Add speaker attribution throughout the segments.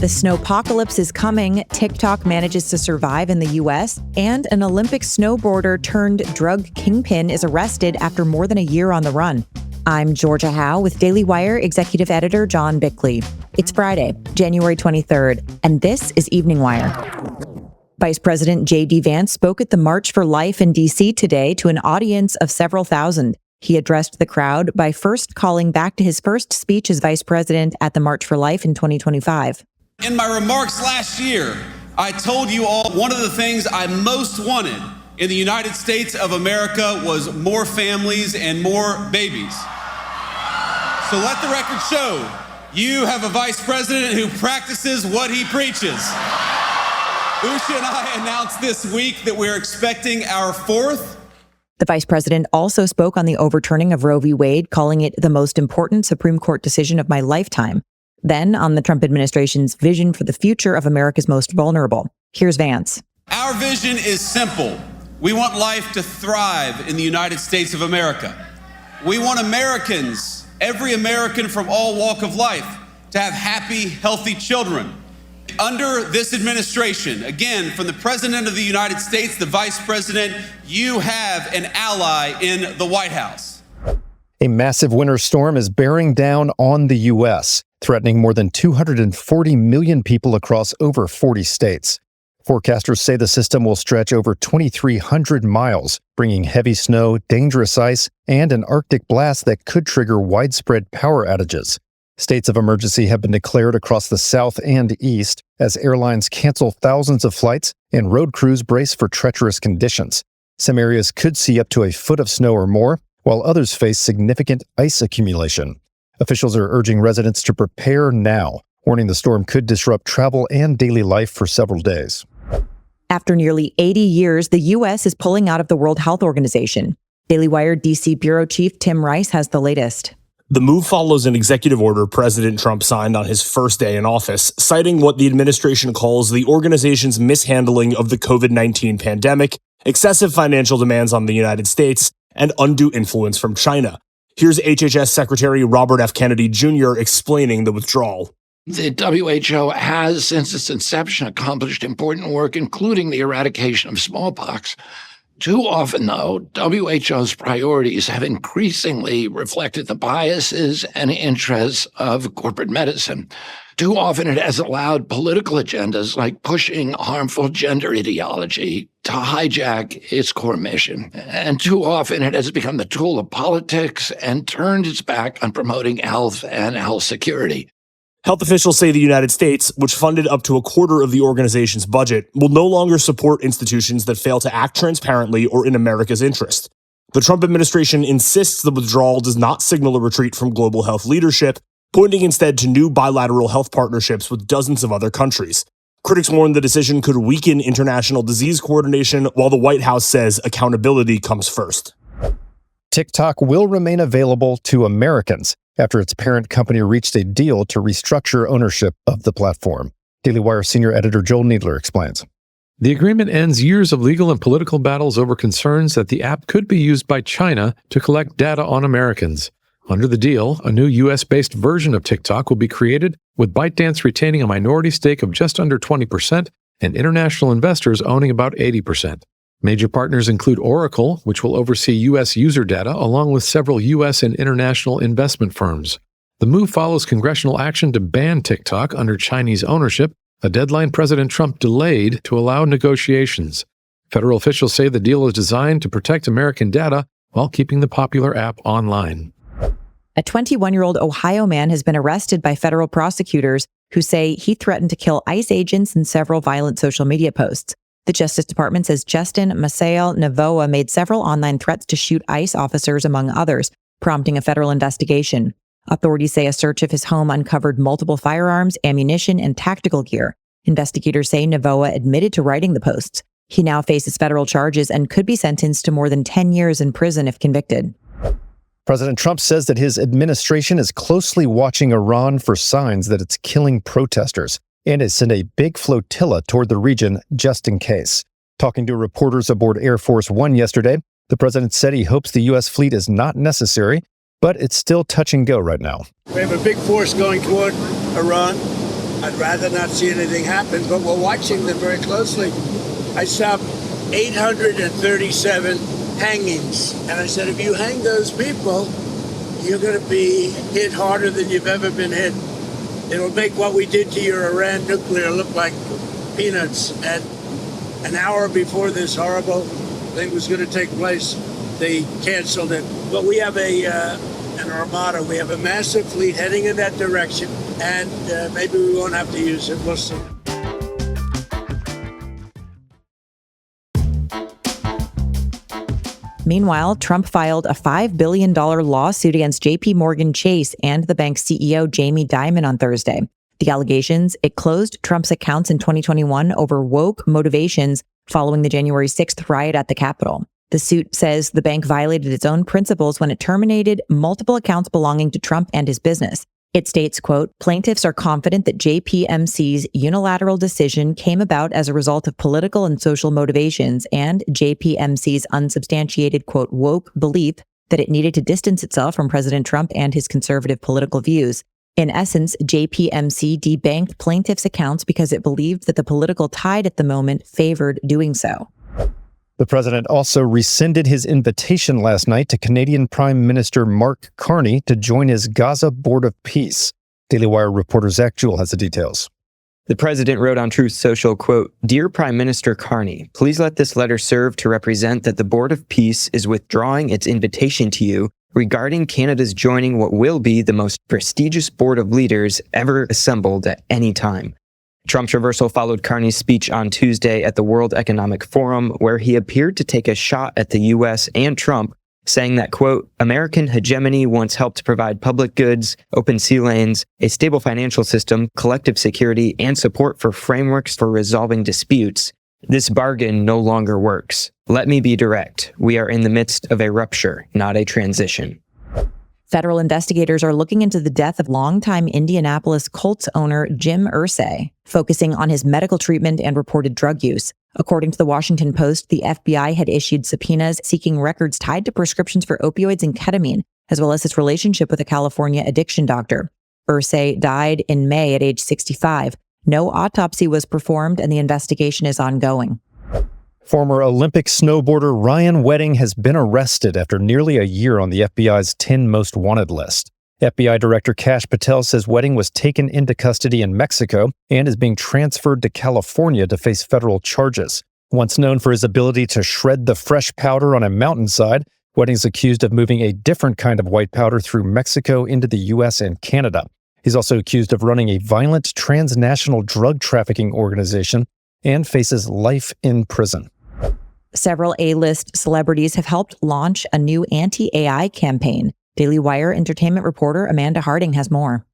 Speaker 1: The snowpocalypse is coming, TikTok manages to survive in the U.S., and an Olympic snowboarder turned drug kingpin is arrested after more than a year on the run. I'm Georgia Howe with Daily Wire executive editor John Bickley. It's Friday, January 23rd, and this is Evening Wire. Vice President J.D. Vance spoke at the March for Life in D.C. today to an audience of several thousand. He addressed the crowd by first calling back to his first speech as vice president at the March for Life in 2025.
Speaker 2: In my remarks last year, I told you all one of the things I most wanted in the United States of America was more families and more babies. So let the record show you have a vice president who practices what he preaches. Usha and I announced this week that we're expecting our fourth.
Speaker 1: The vice president also spoke on the overturning of Roe v. Wade, calling it the most important Supreme Court decision of my lifetime. Then on the Trump administration's vision for the future of America's most vulnerable. Here's Vance.
Speaker 2: Our vision is simple. We want life to thrive in the United States of America. We want Americans, every American from all walk of life, to have happy, healthy children. Under this administration, again, from the President of the United States, the Vice President, you have an ally in the White House.
Speaker 3: A massive winter storm is bearing down on the U.S., threatening more than 240 million people across over 40 states. Forecasters say the system will stretch over 2,300 miles, bringing heavy snow, dangerous ice, and an Arctic blast that could trigger widespread power outages. States of emergency have been declared across the South and East as airlines cancel thousands of flights and road crews brace for treacherous conditions. Some areas could see up to a foot of snow or more, while others face significant ice accumulation. Officials are urging residents to prepare now, warning the storm could disrupt travel and daily life for several days.
Speaker 1: After nearly 80 years, the U.S. is pulling out of the World Health Organization. Daily Wire D.C. Bureau Chief Tim Rice has the latest.
Speaker 4: The move follows an executive order President Trump signed on his first day in office, citing what the administration calls the organization's mishandling of the COVID-19 pandemic, excessive financial demands on the United States, and undue influence from China. Here's HHS Secretary Robert F. Kennedy Jr. explaining the withdrawal.
Speaker 5: The WHO has, since its inception, accomplished important work, including the eradication of smallpox. Too often, though, WHO's priorities have increasingly reflected the biases and interests of corporate medicine. Too often, it has allowed political agendas like pushing harmful gender ideology to hijack its core mission. And too often, it has become the tool of politics and turned its back on promoting health and health security.
Speaker 4: Health officials say the United States, which funded up to a quarter of the organization's budget, will no longer support institutions that fail to act transparently or in America's interest. The Trump administration insists the withdrawal does not signal a retreat from global health leadership, pointing instead to new bilateral health partnerships with dozens of other countries. Critics warn the decision could weaken international disease coordination, while the White House says accountability comes first.
Speaker 3: TikTok will remain available to Americans after its parent company reached a deal to restructure ownership of the platform. Daily Wire senior editor Joel Needler explains.
Speaker 6: The agreement ends years of legal and political battles over concerns that the app could be used by China to collect data on Americans. Under the deal, a new U.S.-based version of TikTok will be created, with ByteDance retaining a minority stake of just under 20% and international investors owning about 80%. Major partners include Oracle, which will oversee U.S. user data, along with several U.S. and international investment firms. The move follows congressional action to ban TikTok under Chinese ownership, a deadline President Trump delayed to allow negotiations. Federal officials say the deal is designed to protect American data while keeping the popular app online.
Speaker 1: A 21-year-old Ohio man has been arrested by federal prosecutors who say he threatened to kill ICE agents in several violent social media posts. The Justice Department says Justin Masael Navoa made several online threats to shoot ICE officers, among others, prompting a federal investigation. Authorities say a search of his home uncovered multiple firearms, ammunition, and tactical gear. Investigators say Navoa admitted to writing the posts. He now faces federal charges and could be sentenced to more than 10 years in prison if convicted.
Speaker 3: President Trump says that his administration is closely watching Iran for signs that it's killing protesters, and has sent a big flotilla toward the region just in case. Talking to reporters aboard Air Force One yesterday, the president said he hopes the U.S. fleet is not necessary, but it's still touch and go right now.
Speaker 7: We have a big force going toward Iran. I'd rather not see anything happen, but we're watching them very closely. I saw 837 hangings, and I said, if you hang those people, you're going to be hit harder than you've ever been hit. It'll make what we did to your Iran nuclear look like peanuts. And an hour before this horrible thing was going to take place, they canceled it. But we have an armada. We have a massive fleet heading in that direction, and maybe we won't have to use it. We'll see.
Speaker 1: Meanwhile, Trump filed a $5 billion lawsuit against JP Morgan Chase and the bank's CEO, Jamie Dimon, on Thursday. The allegations: it closed Trump's accounts in 2021 over woke motivations following the January 6th riot at the Capitol. The suit says the bank violated its own principles when it terminated multiple accounts belonging to Trump and his business. It states, quote, plaintiffs are confident that JPMC's unilateral decision came about as a result of political and social motivations and JPMC's unsubstantiated, quote, woke belief that it needed to distance itself from President Trump and his conservative political views. In essence, JPMC debanked plaintiffs' accounts because it believed that the political tide at the moment favored doing so.
Speaker 3: The president also rescinded his invitation last night to Canadian Prime Minister Mark Carney to join his Gaza Board of Peace. Daily Wire reporter Zach Jewell has the details.
Speaker 8: The president wrote on Truth Social, quote, Dear Prime Minister Carney, please let this letter serve to represent that the Board of Peace is withdrawing its invitation to you regarding Canada's joining what will be the most prestigious board of leaders ever assembled at any time. Trump's reversal followed Carney's speech on Tuesday at the World Economic Forum, where he appeared to take a shot at the U.S. and Trump, saying that, quote, American hegemony once helped provide public goods, open sea lanes, a stable financial system, collective security, and support for frameworks for resolving disputes. This bargain no longer works. Let me be direct. We are in the midst of a rupture, not a transition.
Speaker 1: Federal investigators are looking into the death of longtime Indianapolis Colts owner Jim Irsay, focusing on his medical treatment and reported drug use. According to the Washington Post, the FBI had issued subpoenas seeking records tied to prescriptions for opioids and ketamine, as well as his relationship with a California addiction doctor. Irsay died in May at age 65. No autopsy was performed, and the investigation is ongoing.
Speaker 3: Former Olympic snowboarder Ryan Wedding has been arrested after nearly a year on the FBI's 10 most wanted list. FBI Director Kash Patel says Wedding was taken into custody in Mexico and is being transferred to California to face federal charges. Once known for his ability to shred the fresh powder on a mountainside, Wedding's accused of moving a different kind of white powder through Mexico into the U.S. and Canada. He's also accused of running a violent transnational drug trafficking organization and faces life in prison.
Speaker 1: Several A-list celebrities have helped launch a new anti-AI campaign. Daily Wire entertainment reporter Amanda Harding has more.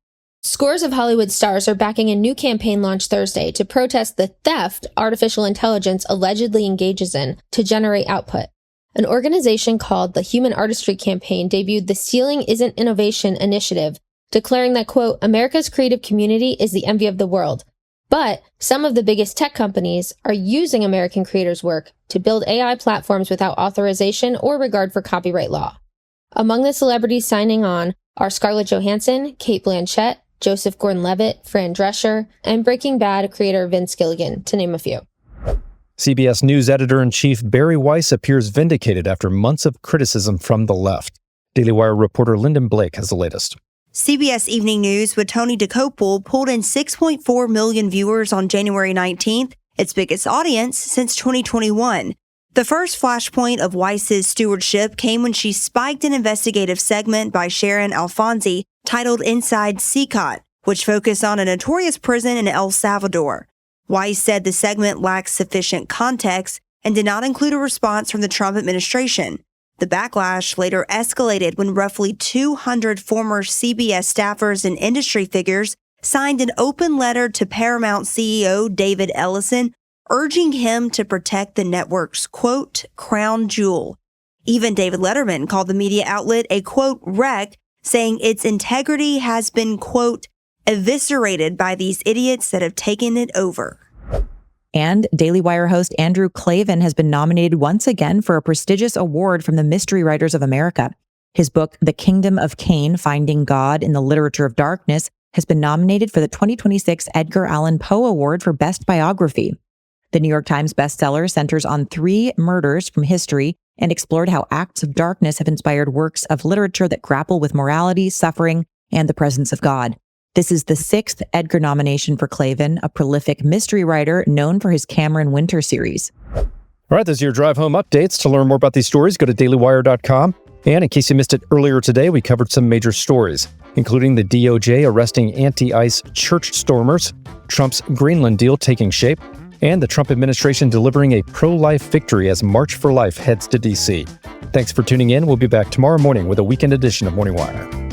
Speaker 9: Scores of Hollywood stars are backing a new campaign launched Thursday to protest the theft artificial intelligence allegedly engages in to generate output. An organization called the Human Artistry Campaign debuted the Stealing Isn't Innovation initiative, declaring that, quote, America's creative community is the envy of the world. But some of the biggest tech companies are using American creators' work to build AI platforms without authorization or regard for copyright law. Among the celebrities signing on are Scarlett Johansson, Cate Blanchett, Joseph Gordon-Levitt, Fran Drescher, and Breaking Bad creator Vince Gilligan, to name a few.
Speaker 3: CBS News editor-in-chief Barry Weiss appears vindicated after months of criticism from the left. Daily Wire reporter Lyndon Blake has the latest.
Speaker 10: CBS Evening News with Tony DeCopel pulled in 6.4 million viewers on January 19th, its biggest audience since 2021. The first flashpoint of Weiss's stewardship came when she spiked an investigative segment by Sharon Alfonsi titled Inside CCOT, which focused on a notorious prison in El Salvador. Weiss said the segment lacked sufficient context and did not include a response from the Trump administration. The backlash later escalated when roughly 200 former CBS staffers and industry figures signed an open letter to Paramount CEO David Ellison, urging him to protect the network's, quote, crown jewel. Even David Letterman called the media outlet a, quote, wreck, saying its integrity has been, quote, eviscerated by these idiots that have taken it over.
Speaker 1: And Daily Wire host Andrew Klavan has been nominated once again for a prestigious award from the Mystery Writers of America. His book, The Kingdom of Cain, Finding God in the Literature of Darkness, has been nominated for the 2026 Edgar Allan Poe Award for Best Biography. The New York Times bestseller centers on 3 murders from history and explored how acts of darkness have inspired works of literature that grapple with morality, suffering, and the presence of God. This is the 6th Edgar nomination for Clavin, a prolific mystery writer known for his Cameron Winter series.
Speaker 3: All right, those are your drive home updates. To learn more about these stories, go to dailywire.com. And in case you missed it earlier today, we covered some major stories, including the DOJ arresting anti-ICE church stormers, Trump's Greenland deal taking shape, and the Trump administration delivering a pro-life victory as March for Life heads to D.C. Thanks for tuning in. We'll be back tomorrow morning with a weekend edition of Morning Wire.